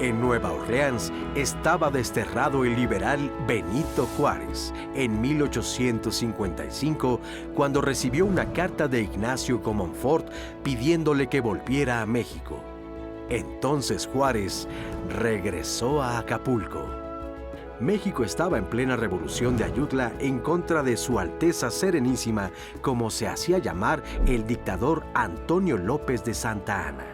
En Nueva Orleans estaba desterrado el liberal Benito Juárez en 1855, cuando recibió una carta de Ignacio Comonfort pidiéndole que volviera a México. Entonces Juárez regresó a Acapulco. México estaba en plena revolución de Ayutla en contra de Su Alteza Serenísima, como se hacía llamar el dictador Antonio López de Santa Anna.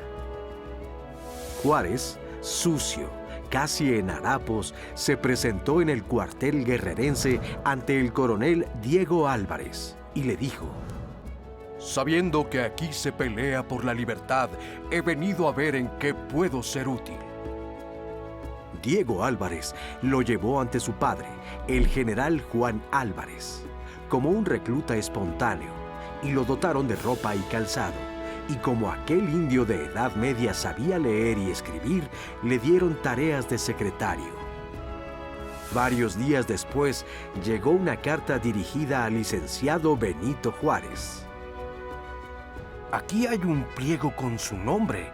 Juárez, sucio, casi en harapos, se presentó en el cuartel guerrerense ante el coronel Diego Álvarez y le dijo: «Sabiendo que aquí se pelea por la libertad, he venido a ver en qué puedo ser útil». Diego Álvarez lo llevó ante su padre, el general Juan Álvarez, como un recluta espontáneo, y lo dotaron de ropa y calzado. Y como aquel indio de edad media sabía leer y escribir, le dieron tareas de secretario. Varios días después, llegó una carta dirigida al licenciado Benito Juárez. «Aquí hay un pliego con su nombre»,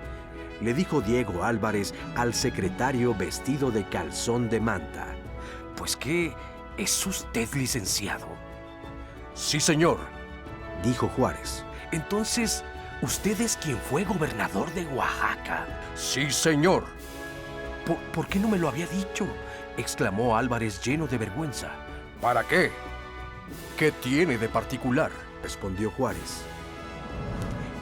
le dijo Diego Álvarez al secretario vestido de calzón de manta. «¿Pues qué? ¿Es usted licenciado?» «Sí, señor», dijo Juárez. «Entonces, ¿usted es quien fue gobernador de Oaxaca?» «Sí, señor». ¿Por qué no me lo había dicho?», exclamó Álvarez lleno de vergüenza. «¿Para qué? ¿Qué tiene de particular?», respondió Juárez.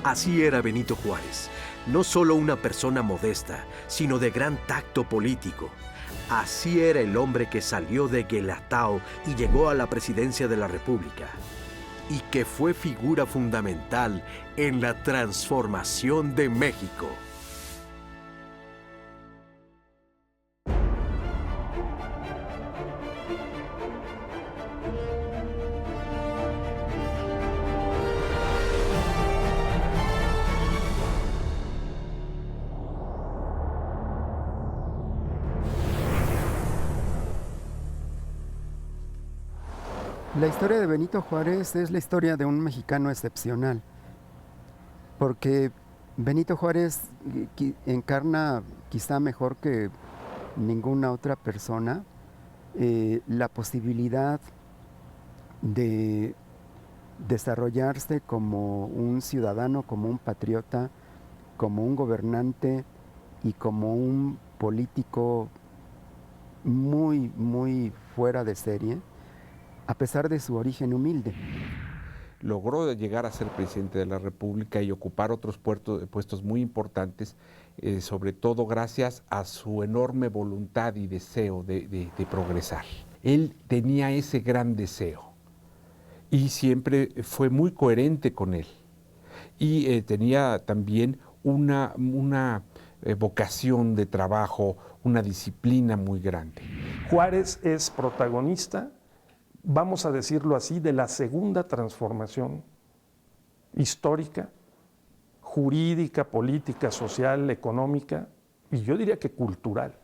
Así era Benito Juárez, no solo una persona modesta, sino de gran tacto político. Así era el hombre que salió de Guelatao y llegó a la presidencia de la República, y que fue figura fundamental en la transformación de México. La historia de Benito Juárez es la historia de un mexicano excepcional, porque Benito Juárez encarna quizá mejor que ninguna otra persona la posibilidad de desarrollarse como un ciudadano, como un patriota, como un gobernante y como un político muy, muy fuera de serie, a pesar de su origen humilde. Logró llegar a ser presidente de la República y ocupar otros puestos muy importantes, sobre todo gracias a su enorme voluntad y deseo de progresar. Él tenía ese gran deseo y siempre fue muy coherente con él. Y tenía también una vocación de trabajo, una disciplina muy grande. Juárez es protagonista, vamos a decirlo así, de la segunda transformación histórica, jurídica, política, social, económica y yo diría que cultural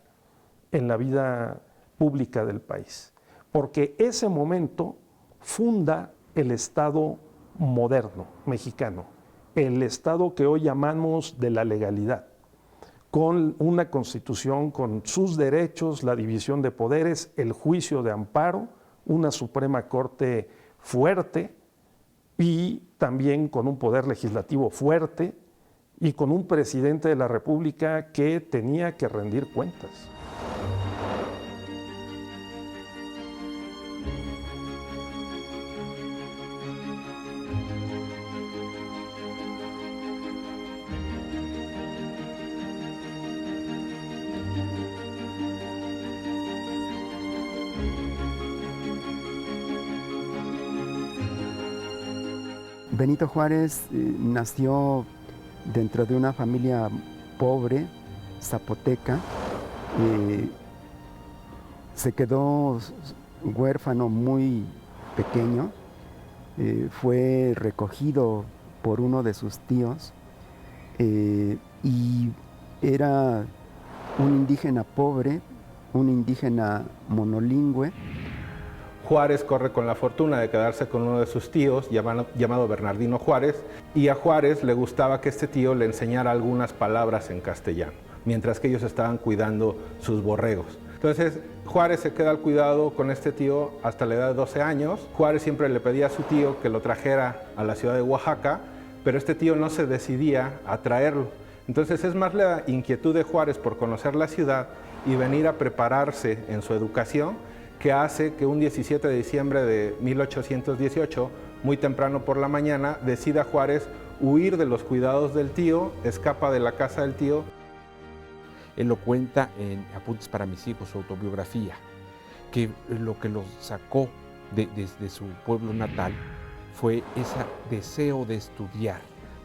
en la vida pública del país. Porque ese momento funda el Estado moderno mexicano, el Estado que hoy llamamos de la legalidad, con una constitución, con sus derechos, la división de poderes, el juicio de amparo, una Suprema Corte fuerte y también con un poder legislativo fuerte y con un presidente de la República que tenía que rendir cuentas. Benito Juárez nació dentro de una familia pobre, zapoteca. Se quedó huérfano muy pequeño. Fue recogido por uno de sus tíos y era un indígena pobre, un indígena monolingüe. Juárez corre con la fortuna de quedarse con uno de sus tíos llamado Bernardino Juárez, y a Juárez le gustaba que este tío le enseñara algunas palabras en castellano. mientras que ellos estaban cuidando sus borregos. Entonces Juárez se queda al cuidado con este tío hasta la edad de 12 años. Juárez siempre le pedía a su tío que lo trajera a la ciudad de Oaxaca, pero este tío no se decidía a traerlo. Entonces es más la inquietud de Juárez por conocer la ciudad y venir a prepararse en su educación que hace que un 17 de diciembre de 1818, muy temprano por la mañana, decida Juárez huir de los cuidados del tío, escapa de la casa del tío. Él lo cuenta en Apuntes para mis hijos, su autobiografía, que lo que los sacó desde su pueblo natal fue ese deseo de estudiar.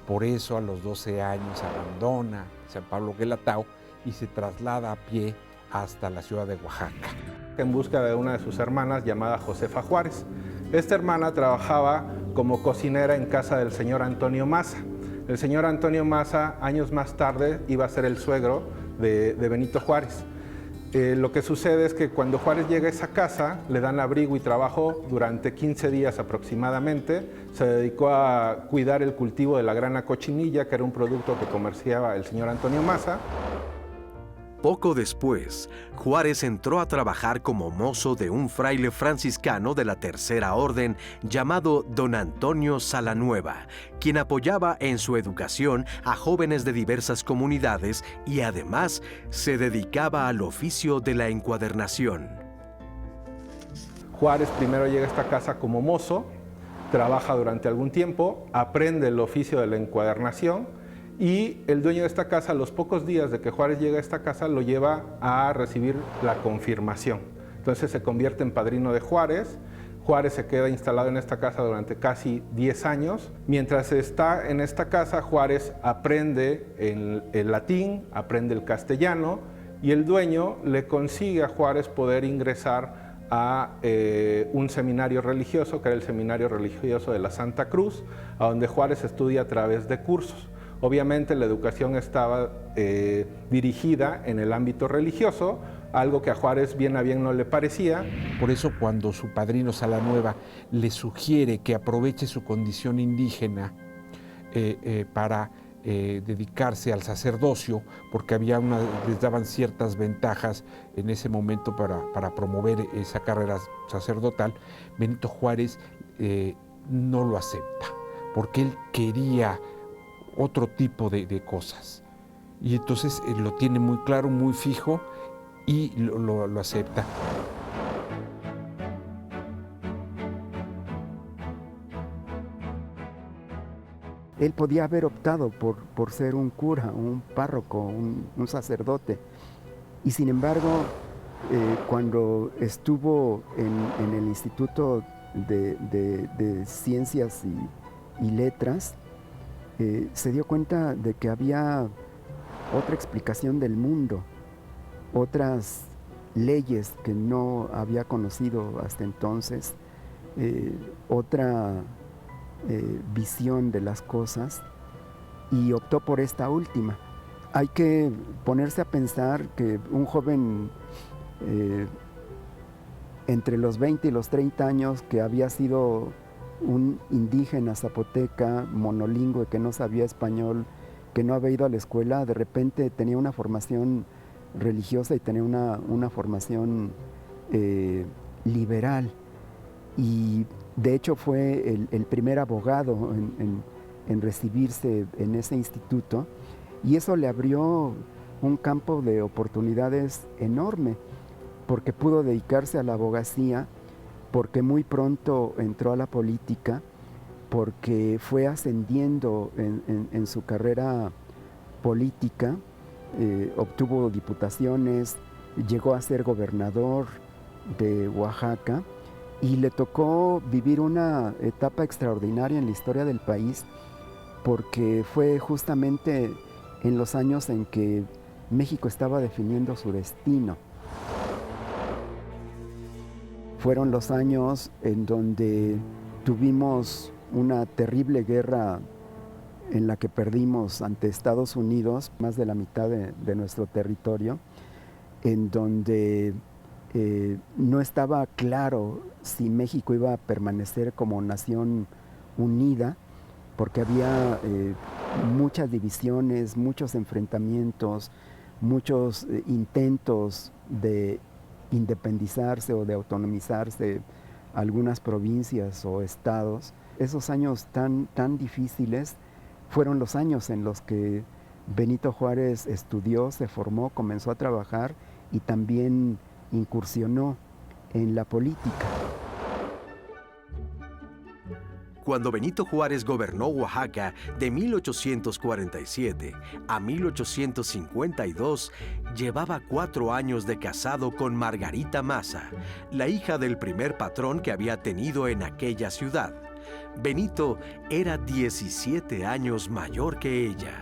Por eso a los 12 años abandona San Pablo Guelatao y se traslada a pie hasta la ciudad de Oaxaca. En busca de una de sus hermanas llamada Josefa Juárez. Esta hermana trabajaba como cocinera en casa del señor Antonio Maza. El señor Antonio Maza, años más tarde, iba a ser el suegro de Benito Juárez. Lo que sucede es que cuando Juárez llega a esa casa, le dan abrigo y trabajo durante 15 días aproximadamente. Se dedicó a cuidar el cultivo de la grana cochinilla, que era un producto que comerciaba el señor Antonio Maza. Poco después, Juárez entró a trabajar como mozo de un fraile franciscano de la Tercera Orden llamado Don Antonio Salanueva, quien apoyaba en su educación a jóvenes de diversas comunidades y además se dedicaba al oficio de la encuadernación. Juárez primero llega a esta casa como mozo, trabaja durante algún tiempo, aprende el oficio de la encuadernación, y el dueño de esta casa, a los pocos días de que Juárez llega a esta casa, lo lleva a recibir la confirmación. Entonces se convierte en padrino de Juárez. Juárez se queda instalado en esta casa durante casi 10 años. Mientras está en esta casa, Juárez aprende el latín, aprende el castellano, y el dueño le consigue a Juárez poder ingresar a un seminario religioso, que era el Seminario Religioso de la Santa Cruz, a donde Juárez estudia a través de cursos. Obviamente la educación estaba dirigida en el ámbito religioso, algo que a Juárez bien a bien no le parecía. Por eso cuando su padrino Salanueva le sugiere que aproveche su condición indígena para dedicarse al sacerdocio, porque les daban ciertas ventajas en ese momento para promover esa carrera sacerdotal, Benito Juárez no lo acepta, porque él quería otro tipo de cosas. Y entonces lo tiene muy claro, muy fijo, y lo acepta. Él podía haber optado por ser un cura, un párroco, un sacerdote. Y sin embargo, cuando estuvo en el Instituto de Ciencias y Letras, se dio cuenta de que había otra explicación del mundo, otras leyes que no había conocido hasta entonces, otra visión de las cosas, y optó por esta última. Hay que ponerse a pensar que un joven entre los 20 y los 30 años, que había sido un indígena zapoteca, monolingüe, que no sabía español, que no había ido a la escuela, de repente tenía una formación religiosa y tenía una formación liberal. Y de hecho fue el primer abogado en recibirse en ese instituto, y eso le abrió un campo de oportunidades enorme, porque pudo dedicarse a la abogacía, porque muy pronto entró a la política, porque fue ascendiendo en su carrera política, obtuvo diputaciones, llegó a ser gobernador de Oaxaca, y le tocó vivir una etapa extraordinaria en la historia del país, porque fue justamente en los años en que México estaba definiendo su destino. Fueron los años en donde tuvimos una terrible guerra en la que perdimos ante Estados Unidos más de la mitad de nuestro territorio, en donde no estaba claro si México iba a permanecer como nación unida, porque había muchas divisiones, muchos enfrentamientos, muchos intentos de independizarse o de autonomizarse algunas provincias o estados. Esos años tan difíciles fueron los años en los que Benito Juárez estudió, se formó, comenzó a trabajar y también incursionó en la política. Cuando Benito Juárez gobernó Oaxaca de 1847 a 1852, llevaba 4 años de casado con Margarita Maza, la hija del primer patrón que había tenido en aquella ciudad. Benito era 17 años mayor que ella.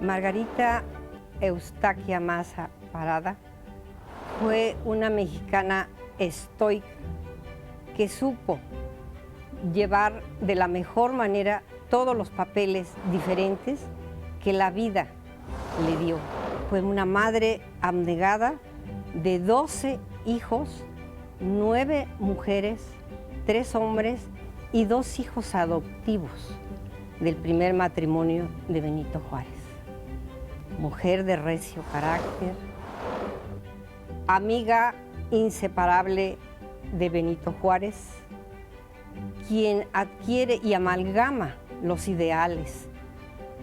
Margarita Eustaquia Maza Parada fue una mexicana estoica que supo llevar de la mejor manera todos los papeles diferentes que la vida le dio. Fue una madre abnegada de 12 hijos, 9 mujeres, 3 hombres y 2 hijos adoptivos del primer matrimonio de Benito Juárez. Mujer de recio carácter, amiga inseparable de Benito Juárez, quien adquiere y amalgama los ideales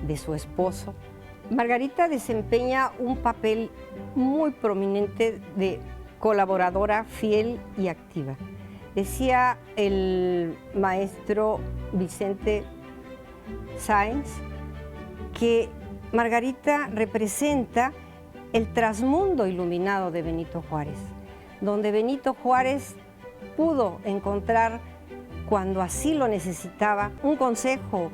de su esposo. Margarita desempeña un papel muy prominente de colaboradora fiel y activa. Decía el maestro Vicente Sáenz que Margarita representa el trasmundo iluminado de Benito Juárez, donde Benito Juárez pudo encontrar, cuando así lo necesitaba, un consejo,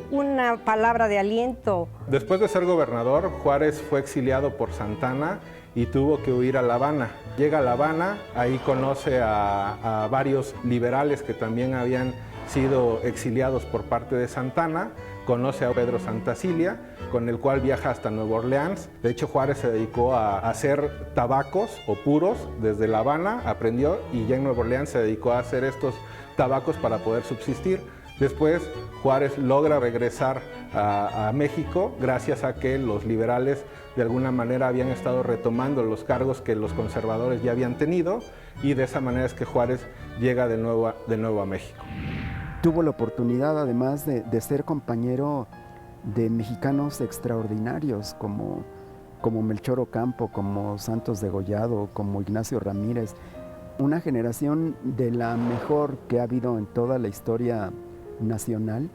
una palabra de aliento. Después de ser gobernador, Juárez fue exiliado por Santana y tuvo que huir a La Habana. Llega a La Habana, ahí conoce a varios liberales que también habían sido exiliados por parte de Santana, conoce a Pedro Santacilia, con el cual viaja hasta Nueva Orleans. De hecho, Juárez se dedicó a hacer tabacos o puros desde La Habana, aprendió, y ya en Nueva Orleans se dedicó a hacer estos tabacos para poder subsistir. Después, Juárez logra regresar a México gracias a que los liberales de alguna manera habían estado retomando los cargos que los conservadores ya habían tenido, y de esa manera es que Juárez llega de nuevo a México. Tuvo la oportunidad además de ser compañero de mexicanos extraordinarios como Melchor Ocampo, como Santos Degollado, como Ignacio Ramírez. Una generación de la mejor que ha habido en toda la historia nacional,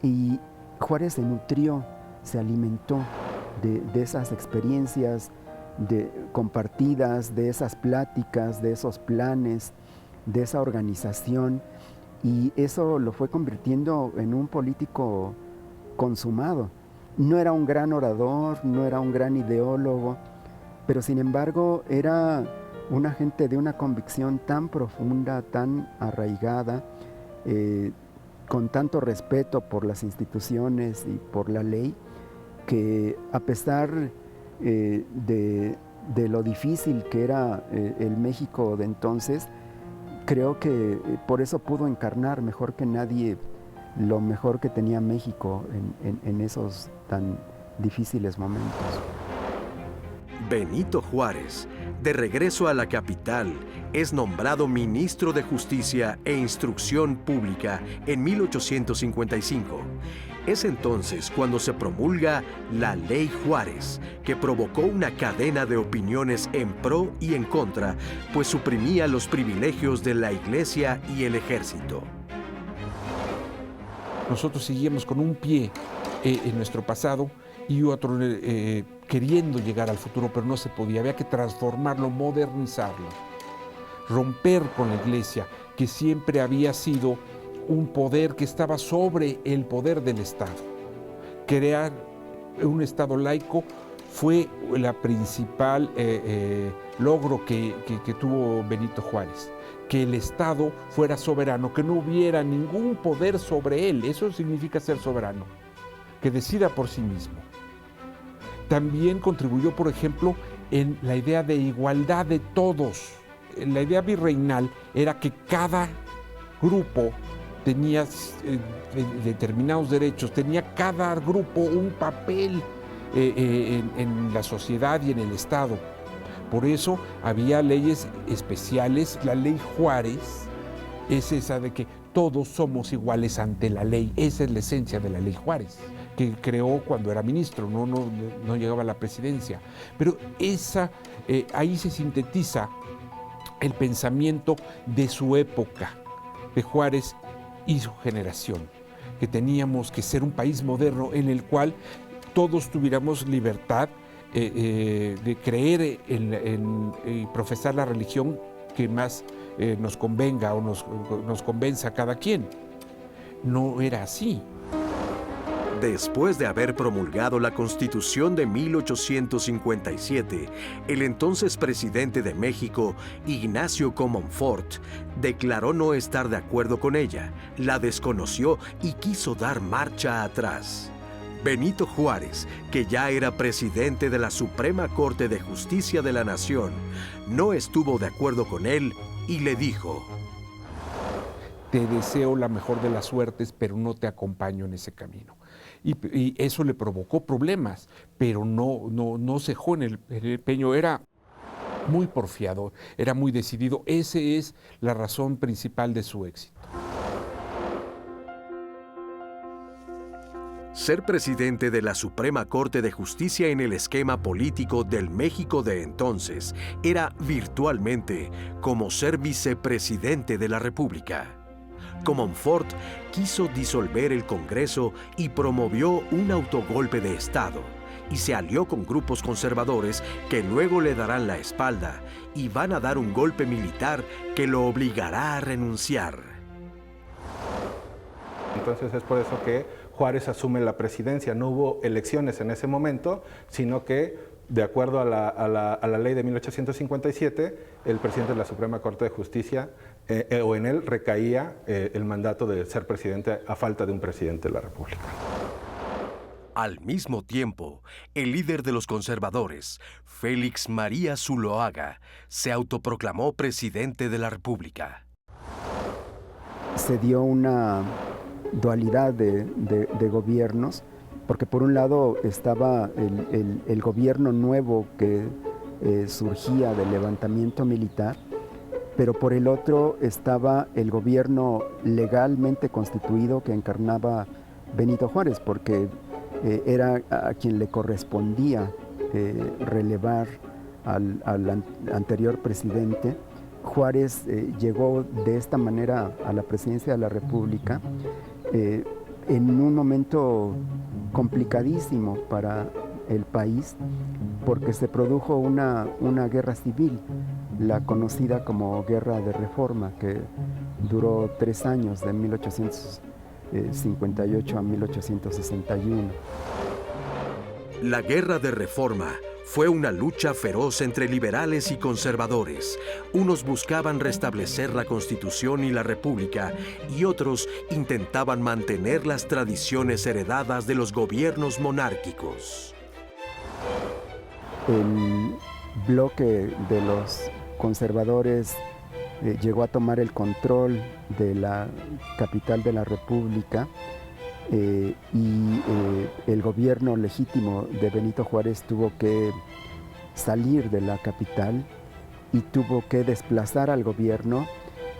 y Juárez se nutrió, se alimentó de esas experiencias compartidas, de esas pláticas, de esos planes, de esa organización, y eso lo fue convirtiendo en un político consumado. No era un gran orador, no era un gran ideólogo, pero sin embargo era una gente de una convicción tan profunda, tan arraigada, con tanto respeto por las instituciones y por la ley, que a pesar de lo difícil que era el México de entonces, creo que por eso pudo encarnar mejor que nadie lo mejor que tenía México en esos tan difíciles momentos. Benito Juárez, de regreso a la capital, es nombrado ministro de Justicia e Instrucción Pública en 1855. Es entonces cuando se promulga la Ley Juárez, que provocó una cadena de opiniones en pro y en contra, pues suprimía los privilegios de la Iglesia y el ejército. Nosotros seguíamos con un pie en nuestro pasado y otro queriendo llegar al futuro, pero no se podía. Había que transformarlo, modernizarlo, romper con la Iglesia, que siempre había sido un poder que estaba sobre el poder del Estado. Crear un Estado laico fue la principal logro que tuvo Benito Juárez. Que el Estado fuera soberano, que no hubiera ningún poder sobre él. Eso significa ser soberano, que decida por sí mismo. También contribuyó, por ejemplo, en la idea de igualdad de todos. La idea virreinal era que cada grupo tenía determinados derechos, tenía cada grupo un papel en la sociedad y en el Estado. Por eso había leyes especiales. La ley Juárez es esa de que todos somos iguales ante la ley. Esa es la esencia de la ley Juárez, que creó cuando era ministro, no llegaba a la presidencia. Pero ahí se sintetiza el pensamiento de su época, de Juárez y su generación, que teníamos que ser un país moderno en el cual todos tuviéramos libertad de creer y profesar la religión que más nos convenga o nos convenza a cada quien. No era así. Después de haber promulgado la Constitución de 1857, el entonces presidente de México, Ignacio Comonfort, declaró no estar de acuerdo con ella, la desconoció y quiso dar marcha atrás. Benito Juárez, que ya era presidente de la Suprema Corte de Justicia de la Nación, no estuvo de acuerdo con él y le dijo: te deseo la mejor de las suertes, pero no te acompaño en ese camino. Y eso le provocó problemas, pero no cejó en el empeño. Era muy porfiado, era muy decidido. Esa es la razón principal de su éxito. Ser presidente de la Suprema Corte de Justicia en el esquema político del México de entonces era virtualmente como ser vicepresidente de la República. Comonfort quiso disolver el Congreso y promovió un autogolpe de Estado, y se alió con grupos conservadores que luego le darán la espalda y van a dar un golpe militar que lo obligará a renunciar. Entonces es por eso que Juárez asume la presidencia. No hubo elecciones en ese momento, sino que, de acuerdo a la ley de 1857, el presidente de la Suprema Corte de Justicia, o en él recaía el mandato de ser presidente a falta de un presidente de la República. Al mismo tiempo, el líder de los conservadores, Félix María Zuloaga, se autoproclamó presidente de la República. Se dio una dualidad de gobiernos, porque por un lado estaba el gobierno nuevo que surgía del levantamiento militar, pero por el otro estaba el gobierno legalmente constituido que encarnaba Benito Juárez, porque era a quien le correspondía relevar al anterior presidente. Juárez llegó de esta manera a la presidencia de la República en un momento complicadísimo para el país, porque se produjo una guerra civil, la conocida como Guerra de Reforma, que duró 3 años, de 1858 a 1861. La Guerra de Reforma fue una lucha feroz entre liberales y conservadores. Unos buscaban restablecer la Constitución y la República, y otros intentaban mantener las tradiciones heredadas de los gobiernos monárquicos. El bloque de los conservadores llegó a tomar el control de la capital de la República, y el gobierno legítimo de Benito Juárez tuvo que salir de la capital y tuvo que desplazar al gobierno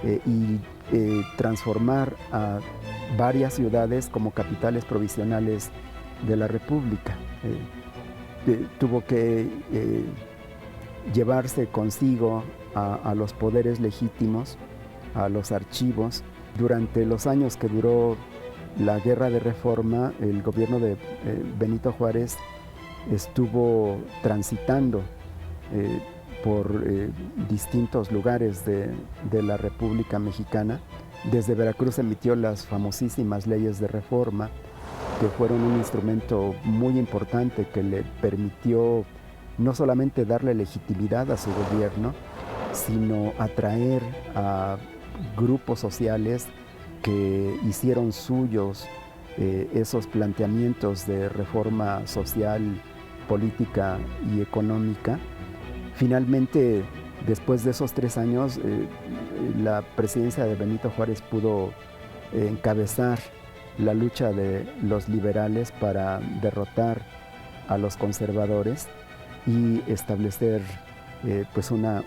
y transformar a varias ciudades como capitales provisionales de la República. Tuvo que llevarse consigo a los poderes legítimos, a los archivos. Durante los años que duró la Guerra de Reforma, el gobierno de Benito Juárez estuvo transitando por distintos lugares de la República Mexicana. Desde Veracruz emitió las famosísimas leyes de reforma, que fueron un instrumento muy importante que le permitió no solamente darle legitimidad a su gobierno, sino atraer a grupos sociales que hicieron suyos esos planteamientos de reforma social, política y económica. Finalmente, después de esos 3 años, la presidencia de Benito Juárez pudo encabezar la lucha de los liberales para derrotar a los conservadores y establecer pues una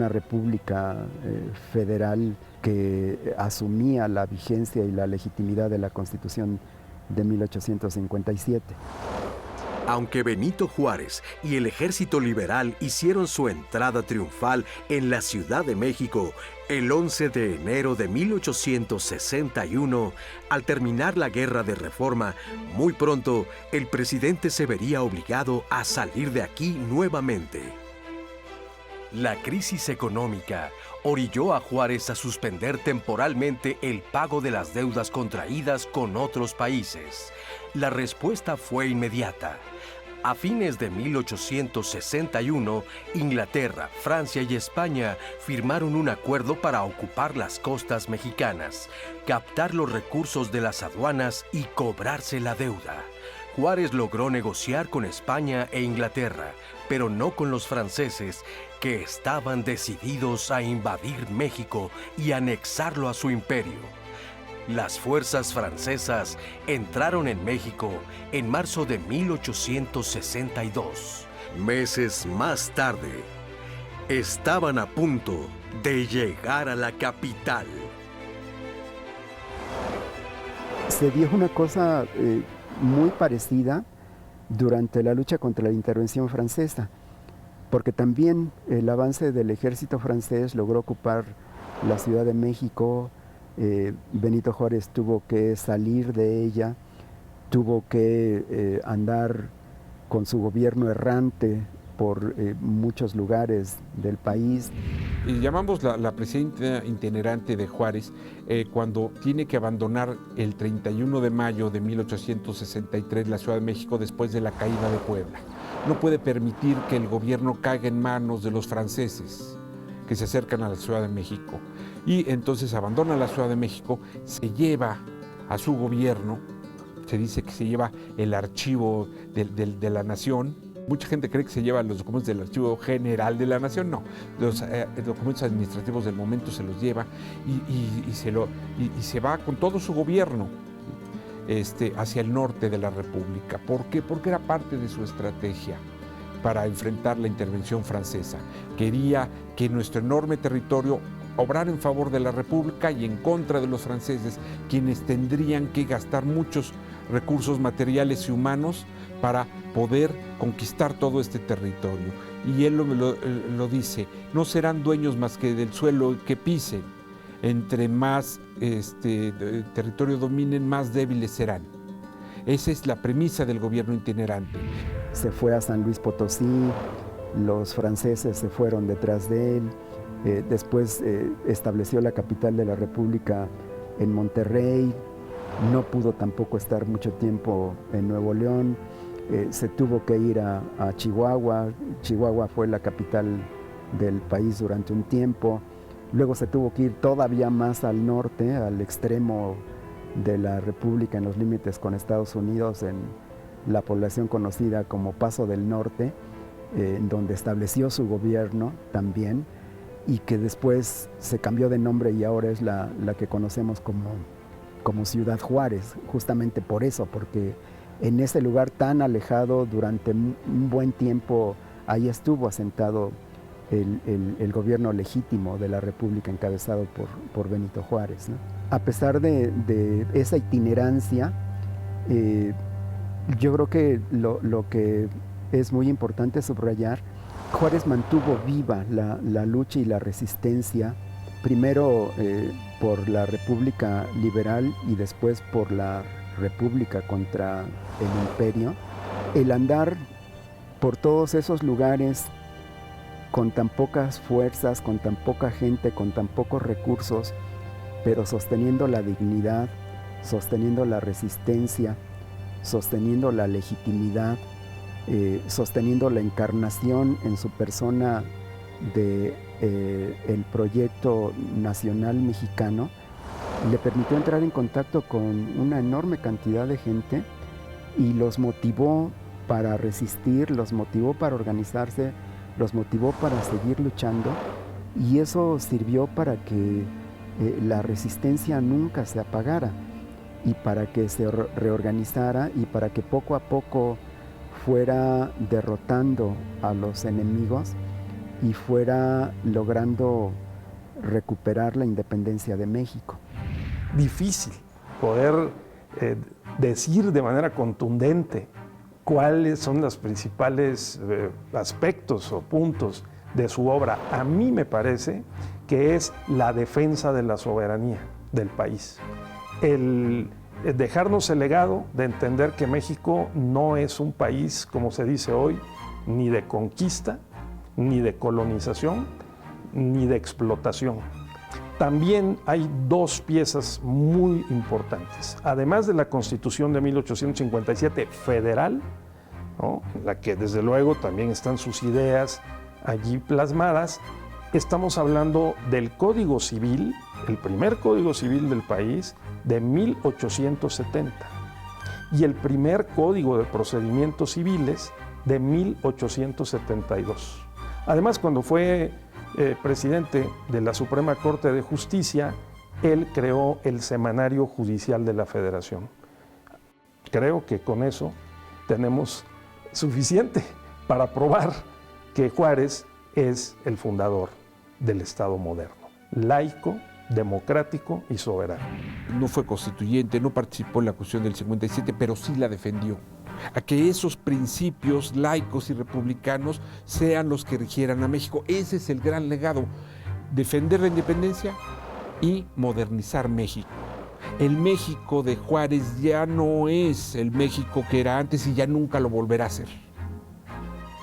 república federal que asumía la vigencia y la legitimidad de la Constitución de 1857. Aunque Benito Juárez y el Ejército Liberal hicieron su entrada triunfal en la Ciudad de México el 11 de enero de 1861, al terminar la Guerra de Reforma, muy pronto el presidente se vería obligado a salir de aquí nuevamente. La crisis económica orilló a Juárez a suspender temporalmente el pago de las deudas contraídas con otros países. La respuesta fue inmediata. A fines de 1861, Inglaterra, Francia y España firmaron un acuerdo para ocupar las costas mexicanas, captar los recursos de las aduanas y cobrarse la deuda. Juárez logró negociar con España e Inglaterra, pero no con los franceses, que estaban decididos a invadir México y anexarlo a su imperio. Las fuerzas francesas entraron en México en marzo de 1862. Meses más tarde, estaban a punto de llegar a la capital. Se dio una cosa muy parecida durante la lucha contra la intervención francesa, porque también el avance del ejército francés logró ocupar la Ciudad de México. Benito Juárez tuvo que salir de ella, tuvo que andar con su gobierno errante por muchos lugares del país. Y llamamos la presidencia itinerante de Juárez cuando tiene que abandonar el 31 de mayo de 1863 la Ciudad de México después de la caída de Puebla. No puede permitir que el gobierno caiga en manos de los franceses que se acercan a la Ciudad de México. Y entonces abandona la Ciudad de México, se lleva a su gobierno, se dice que se lleva el archivo de la Nación. Mucha gente cree que se lleva los documentos del Archivo General de la Nación. No, los documentos administrativos del momento se los lleva y se va con todo su gobierno hacia el norte de la República. ¿Por qué? Porque era parte de su estrategia para enfrentar la intervención francesa. Quería que nuestro enorme territorio obrara en favor de la República y en contra de los franceses, quienes tendrían que gastar muchos recursos materiales y humanos para poder conquistar todo este territorio. Y él lo dice: no serán dueños más que del suelo que pisen. Entre más territorio dominen, más débiles serán. Esa es la premisa del gobierno itinerante. Se fue a San Luis Potosí, los franceses se fueron detrás de él, después estableció la capital de la República en Monterrey, no pudo tampoco estar mucho tiempo en Nuevo León, se tuvo que ir a Chihuahua. Chihuahua fue la capital del país durante un tiempo, luego se tuvo que ir todavía más al norte, al extremo de la República, en los límites con Estados Unidos, en la población conocida como Paso del Norte, donde estableció su gobierno también, y que después se cambió de nombre y ahora es la que conocemos como Ciudad Juárez, justamente por eso, porque en ese lugar tan alejado durante un buen tiempo, ahí estuvo asentado el gobierno legítimo de la República encabezado por Benito Juárez, ¿no? A pesar de esa itinerancia, yo creo que lo que es muy importante subrayar, Juárez mantuvo viva la lucha y la resistencia, primero por la República Liberal y después por la República contra el Imperio. El andar por todos esos lugares con tan pocas fuerzas, con tan poca gente, con tan pocos recursos, pero sosteniendo la dignidad, sosteniendo la resistencia, sosteniendo la legitimidad, sosteniendo la encarnación en su persona de el proyecto nacional mexicano, le permitió entrar en contacto con una enorme cantidad de gente y los motivó para resistir, los motivó para organizarse, los motivó para seguir luchando, y eso sirvió para que la resistencia nunca se apagara. y para que se reorganizara y para que poco a poco fuera derrotando a los enemigos y fuera logrando recuperar la independencia de México. Difícil poder decir de manera contundente cuáles son los principales aspectos o puntos de su obra. A mí me parece que es la defensa de la soberanía del país. El dejarnos el legado de entender que México no es un país, como se dice hoy, ni de conquista, ni de colonización, ni de explotación. También hay dos piezas muy importantes. Además de la Constitución de 1857 federal, ¿no?, en la que desde luego también están sus ideas allí plasmadas, estamos hablando del Código Civil, el primer Código Civil del país, de 1870, y el primer Código de Procedimientos Civiles de 1872. Además, cuando fue presidente de la Suprema Corte de Justicia, él creó el Semanario Judicial de la Federación. Creo que con eso tenemos suficiente para probar que Juárez es el fundador del Estado moderno, laico, democrático y soberano. No fue constituyente, no participó en la Constitución del 57, pero sí la defendió. A que esos principios laicos y republicanos sean los que rigieran a México. Ese es el gran legado, defender la independencia y modernizar México. El México de Juárez ya no es el México que era antes y ya nunca lo volverá a ser.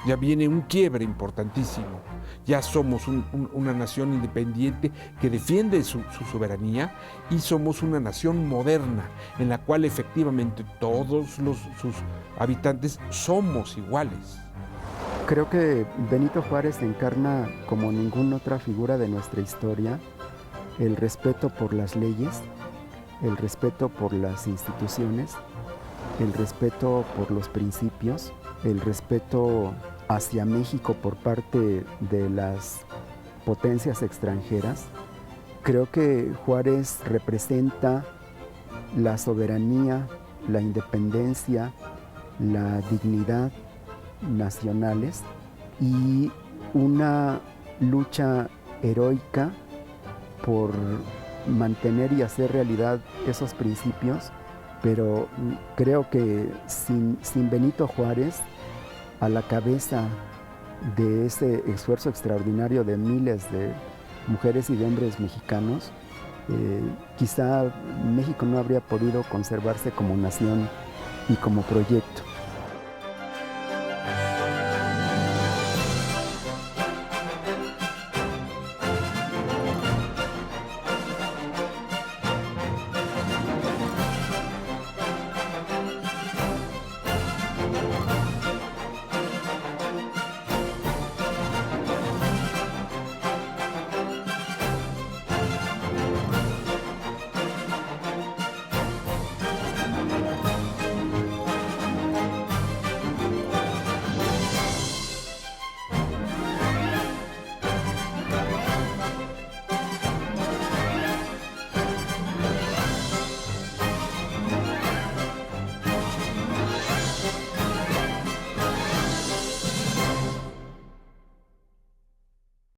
Ya viene un quiebre importantísimo. Ya somos una nación independiente que defiende su soberanía y somos una nación moderna en la cual efectivamente todos sus habitantes somos iguales. Creo que Benito Juárez encarna como ninguna otra figura de nuestra historia el respeto por las leyes, el respeto por las instituciones, el respeto por los principios, el respeto hacia México por parte de las potencias extranjeras. Creo que Juárez representa la soberanía, la independencia, la dignidad nacionales y una lucha heroica por mantener y hacer realidad esos principios, pero creo que sin Benito Juárez a la cabeza de ese esfuerzo extraordinario de miles de mujeres y de hombres mexicanos, quizá México no habría podido conservarse como nación y como proyecto.